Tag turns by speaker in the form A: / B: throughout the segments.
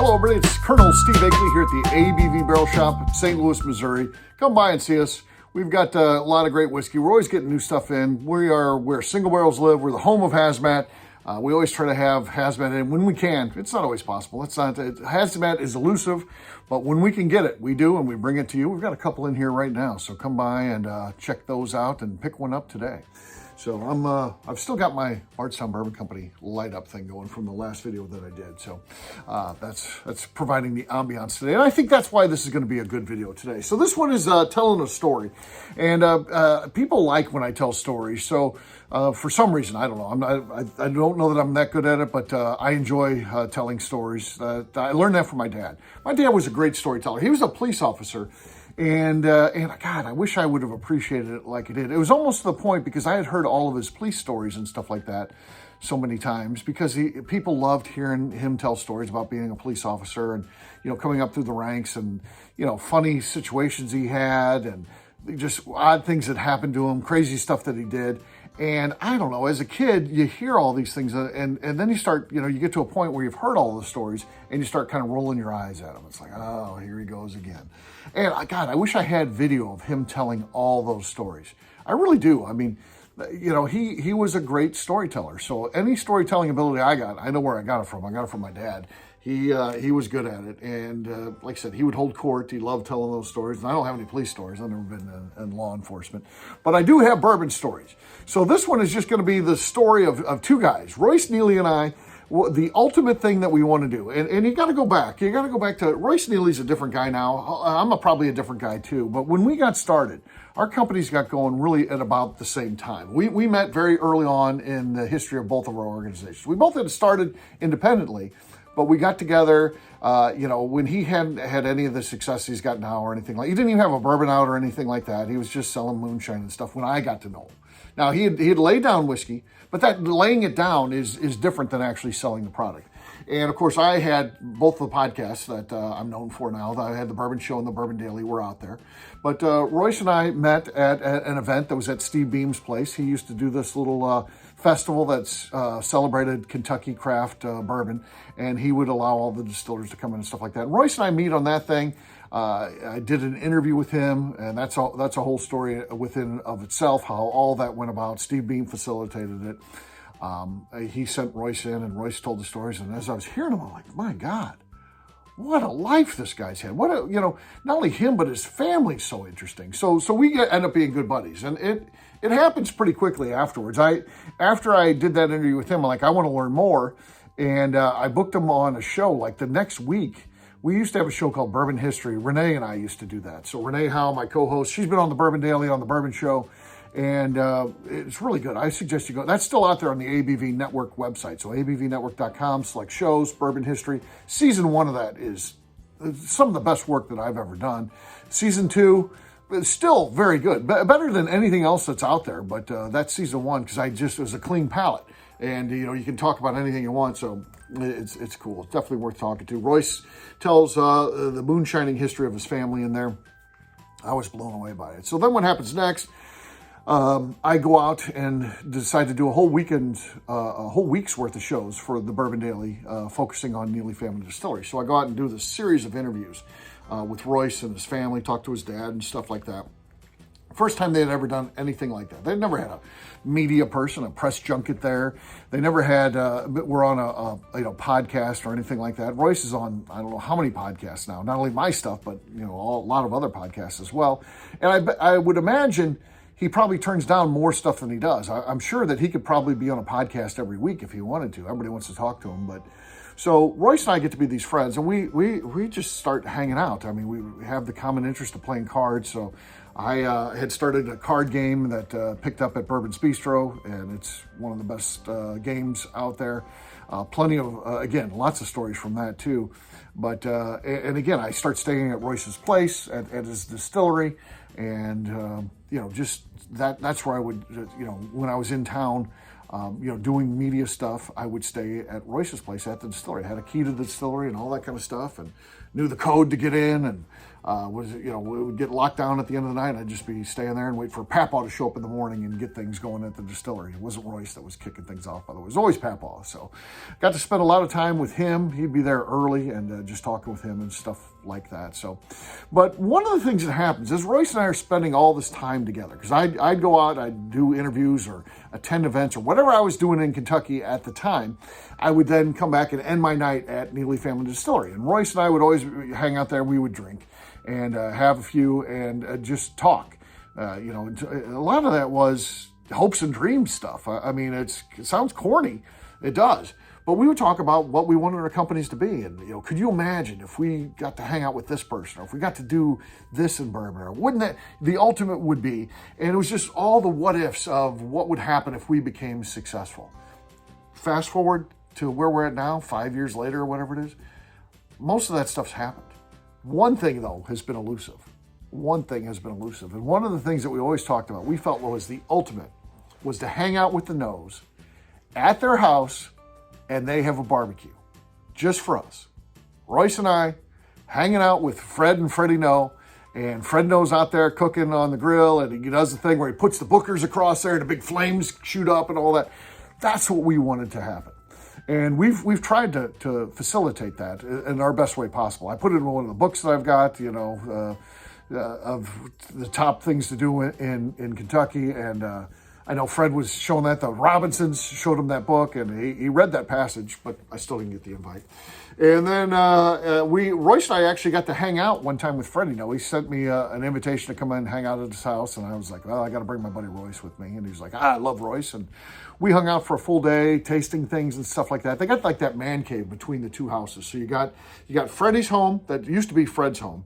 A: Hello, everybody. It's Colonel Steve Akley here at the ABV Barrel Shop in St. Louis, Missouri. Come by and see us. We've got a lot of great whiskey. We're always getting new stuff in. We are where single barrels live. We're the home of hazmat. We always try to have hazmat in when we can. It's not always possible. Hazmat is elusive, but when we can get it, we do, and we bring it to you. We've got a couple in here right now, so come by and check those out and pick one up today. So I've still got my Bardstown Bourbon Company light up thing going from the last video that I did. So that's providing the ambiance today. And I think that's why this is going to be a good video today. So this one is telling a story. And people like when I tell stories. So for some reason, I don't know. I don't know that I'm that good at it, but I enjoy telling stories. I learned that from my dad. My dad was a great storyteller. He was a police officer. And God, I wish I would have appreciated it like he did. It was almost to the point because I had heard all of his police stories and stuff like that so many times because people loved hearing him tell stories about being a police officer and, coming up through the ranks and, funny situations he had and just odd things that happened to him, crazy stuff that he did. And I don't know, as a kid, you hear all these things and then you start, you get to a point where you've heard all the stories and you start kind of rolling your eyes at them. It's like, oh, here he goes again. And God, I wish I had video of him telling all those stories. I really do. I mean, he was a great storyteller. So any storytelling ability I got, I know where I got it from. I got it from my dad. He was good at it. And like I said, he would hold court. He loved telling those stories. And I don't have any police stories. I've never been in law enforcement. But I do have bourbon stories. So this one is just going to be the story of two guys, Royce Neeley and I, the ultimate thing that we want to do. And you got to go back. You got to go back to Royce Neeley's a different guy now. I'm probably a different guy too. But when we got started, our companies got going really at about the same time. We met very early on in the history of both of our organizations. We both had started independently, but we got together, when he hadn't had any of the success he's got now or anything like. He didn't even have a bourbon out or anything like that. He was just selling moonshine and stuff when I got to know him. Now, he had laid down whiskey, but that laying it down is different than actually selling the product. And, of course, I had both the podcasts that I'm known for now. I had the Bourbon Show and the Bourbon Daily were out there. But Royce and I met at an event that was at Steve Beam's place. He used to do this little festival that's celebrated Kentucky craft bourbon, and he would allow all the distillers to come in and stuff like that. And Royce and I meet on that thing. I did an interview with him, and that's a whole story within of itself, how all that went about. Steve Beam facilitated it. He sent Royce in, and Royce told the stories. And as I was hearing them, I'm like, my God, what a life this guy's had. Not only him, but his family's so interesting. So we end up being good buddies. And it happens pretty quickly afterwards. After I did that interview with him, I'm like, I want to learn more. And I booked him on a show like the next week. We used to have a show called Bourbon History. Renee and I used to do that. So Renee Howe, my co-host, she's been on the Bourbon Daily, on the Bourbon Show, and it's really good. I suggest you go. That's still out there on the ABV Network website. So abvnetwork.com, select shows, Bourbon History. Season 1 of that is some of the best work that I've ever done. Season 2 is still very good, better than anything else that's out there. But that's season 1 because it was a clean palate. And, you can talk about anything you want, so it's cool. It's definitely worth talking to. Royce tells the moonshining history of his family in there. I was blown away by it. So then what happens next? I go out and decide to do a whole week's worth of shows for the Bourbon Daily, focusing on Neeley Family Distillery. So I go out and do this series of interviews with Royce and his family, talk to his dad and stuff like that. First time they had ever done anything like that. They'd never had a media person, a press junket there. They never had, we're on a podcast or anything like that. Royce is on, I don't know how many podcasts now, not only my stuff, but, a lot of other podcasts as well. And I would imagine he probably turns down more stuff than he does. I'm sure that he could probably be on a podcast every week if he wanted to. Everybody wants to talk to him, but so Royce and I get to be these friends, and we just start hanging out. I mean, we have the common interest of playing cards. So I had started a card game that picked up at Bourbon's Bistro, and it's one of the best games out there. Plenty of, again, lots of stories from that too. But, and again, I start staying at Royce's place, at his distillery, and, just that's where I would, when I was in town, doing media stuff, I would stay at Royce's place at the distillery. I had a key to the distillery and all that kind of stuff, and knew the code to get in, and We would get locked down at the end of the night. I'd just be staying there and wait for Papaw to show up in the morning and get things going at the distillery. It wasn't Royce that was kicking things off, by the way. It was always Papaw. So got to spend a lot of time with him. He'd be there early and just talking with him and stuff like that. So, but one of the things that happens is Royce and I are spending all this time together because I'd go out, I'd do interviews or attend events or whatever I was doing in Kentucky at the time. I would then come back and end my night at Neeley Family Distillery. And Royce and I would always hang out there. We would drink and have a few and just talk. A lot of that was hopes and dreams stuff. It sounds corny. It does. But we would talk about what we wanted our companies to be. And, could you imagine if we got to hang out with this person or if we got to do this in Bourbon? Or wouldn't that the ultimate would be? And it was just all the what ifs of what would happen if we became successful. Fast forward to where we're at now, 5 years later or whatever it is, most of that stuff's happened. One thing, though, has been elusive. And one of the things that we always talked about, we felt was the ultimate, was to hang out with the Noes at their house and they have a barbecue just for us. Royce and I hanging out with Fred and Freddie Noe, and Fred Noe's out there cooking on the grill, and he does the thing where he puts the bookers across there and the big flames shoot up and all that. That's what we wanted to happen. And we've tried to facilitate that in our best way possible. I put it in one of the books that I've got, of the top things to do in Kentucky. And I know Fred was showing that. The Robinsons showed him that book, and he read that passage, but I still didn't get the invite. And then Royce and I actually got to hang out one time with Freddie. He sent me an invitation to come in and hang out at his house, and I was like, well, I got to bring my buddy Royce with me. And he's like, I love Royce. And we hung out for a full day, tasting things and stuff like that. They got like that man cave between the two houses. So you got Freddie's home that used to be Fred's home,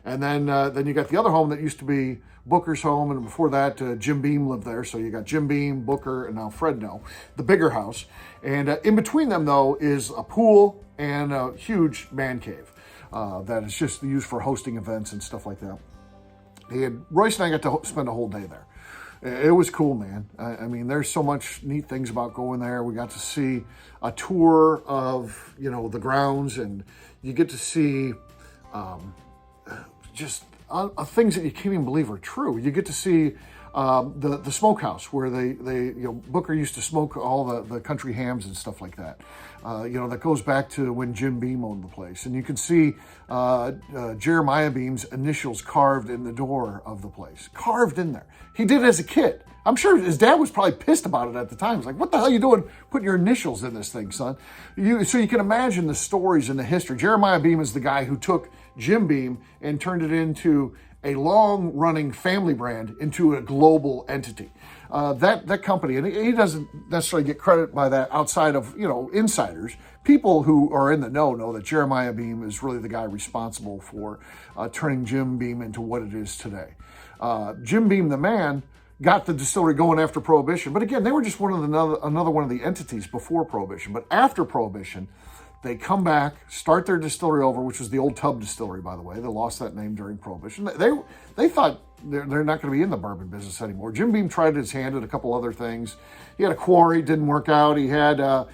A: and then you got the other home that used to be Booker's home, and before that, Jim Beam lived there. So you got Jim Beam, Booker, and now Fred Noe, the bigger house. And in between them, though, is a pool and a huge man cave that is just used for hosting events and stuff like that. And Royce and I got to spend a whole day there. It was cool, man. There's so much neat things about going there. We got to see a tour of, the grounds, and you get to see just things that you can't even believe are true. You get to see the smokehouse where they Booker used to smoke all the country hams and stuff like that. That goes back to when Jim Beam owned the place. And you can see Jeremiah Beam's initials carved in the door of the place, carved in there. He did it as a kid. I'm sure his dad was probably pissed about it at the time. He's like, what the hell are you doing putting your initials in this thing, son? So you can imagine the stories and the history. Jeremiah Beam is the guy who took Jim Beam and turned it into a long-running family brand into a global entity. That company, and he doesn't necessarily get credit by that outside of, insiders. People who are in the know that Jeremiah Beam is really the guy responsible for turning Jim Beam into what it is today. Jim Beam, the man, got the distillery going after Prohibition. But again, they were just another one of the entities before Prohibition. But after Prohibition, they come back, start their distillery over, which was the old Tub Distillery, by the way. They lost that name during Prohibition. They thought they're not going to be in the bourbon business anymore. Jim Beam tried his hand at a couple other things. He had a quarry, didn't work out. He had a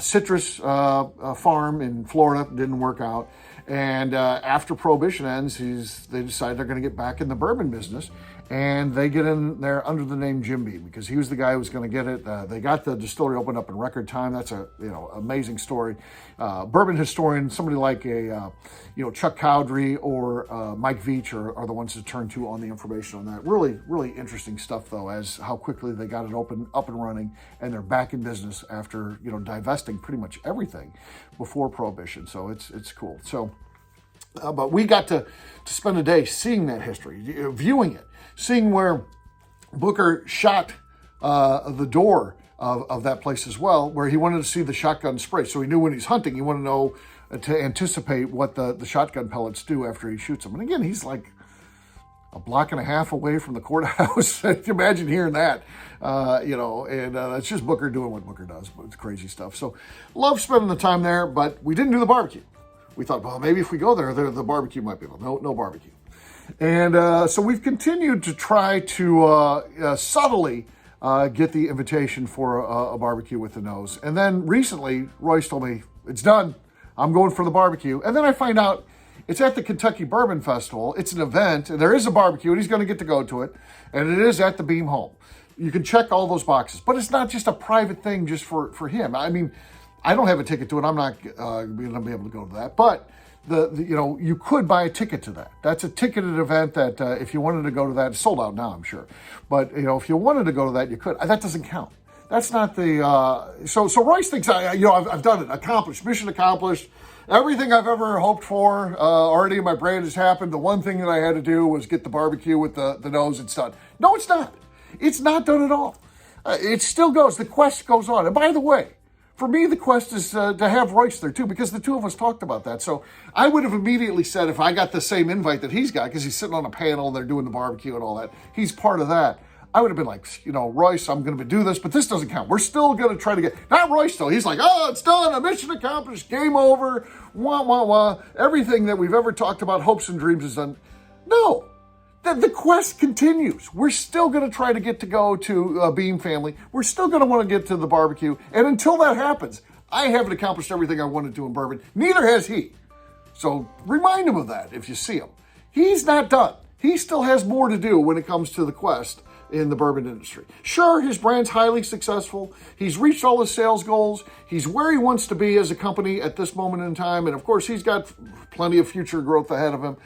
A: citrus farm in Florida, didn't work out. And after Prohibition ends, they decide they're going to get back in the bourbon business. And they get in there under the name Jim Beam because he was the guy who was going to get it. They got the distillery opened up in record time. That's a amazing story. Bourbon historian, somebody like Chuck Cowdery or Mike Veach are the ones to turn to on the information on that. Really, really interesting stuff though, as how quickly they got it up and running, and they're back in business after divesting pretty much everything before Prohibition. So it's cool. So. But we got to spend a day seeing that history, viewing it, seeing where Booker shot the door of that place as well, where he wanted to see the shotgun spray. So he knew when he's hunting, he wanted to know to anticipate what the shotgun pellets do after he shoots them. And again, he's like a block and a half away from the courthouse. Can you imagine hearing that? And it's just Booker doing what Booker does. But it's crazy stuff. So love spending the time there, but we didn't do the barbecue. We thought, well, maybe if we go there, the barbecue might be able. No barbecue. And so we've continued to try to subtly get the invitation for a barbecue with the Noes. And then recently, Royce told me, it's done. I'm going for the barbecue. And then I find out It's at the Kentucky Bourbon Festival. It's an event, and there is a barbecue, and he's going to get to go to it, and it is at the Beam Home. You can check all those boxes, but it's not just a private thing just for him. I mean, I don't have a ticket to it. I'm not going to be able to go to that, but you could buy a ticket to that. That's a ticketed event that if you wanted to go to that, it's sold out now, I'm sure. But if you wanted to go to that, you could. That doesn't count. That's not the. So Royce thinks I've done it, accomplished, mission accomplished. Everything I've ever hoped for already in my brand has happened. The one thing that I had to do was get the barbecue with the nose. It's done. No, it's not. It's not done at all. It still goes. The quest goes on. And by the way, for me, the quest is to have Royce there too, because the two of us talked about that. So I would have immediately said, if I got the same invite that he's got, because he's sitting on a panel and they're doing the barbecue and all that, he's part of that. I would have been like, Royce, I'm going to do this, but this doesn't count. We're still going to try to get, not Royce though. He's like, oh, it's done. A mission accomplished. Game over. Wah, wah, wah. Everything that we've ever talked about, hopes and dreams is done. No. The quest continues. We're still going to try to get to go to Beam family. We're still going to want to get to the barbecue. And until that happens, I haven't accomplished everything I wanted to in bourbon. Neither has he. So remind him of that if you see him. He's not done. He still has more to do when it comes to the quest in the bourbon industry. Sure, his brand's highly successful. He's reached all his sales goals. He's where he wants to be as a company at this moment in time. And of course, he's got plenty of future growth ahead of him.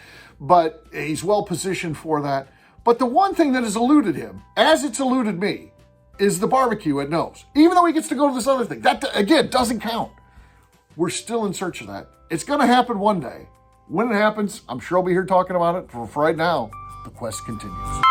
A: But he's well positioned for that. But the one thing that has eluded him, as it's eluded me, is the barbecue at Nose. Even though he gets to go to this other thing. That, again, doesn't count. We're still in search of that. It's going to happen one day. When it happens, I'm sure I'll be here talking about it. For right now, the quest continues.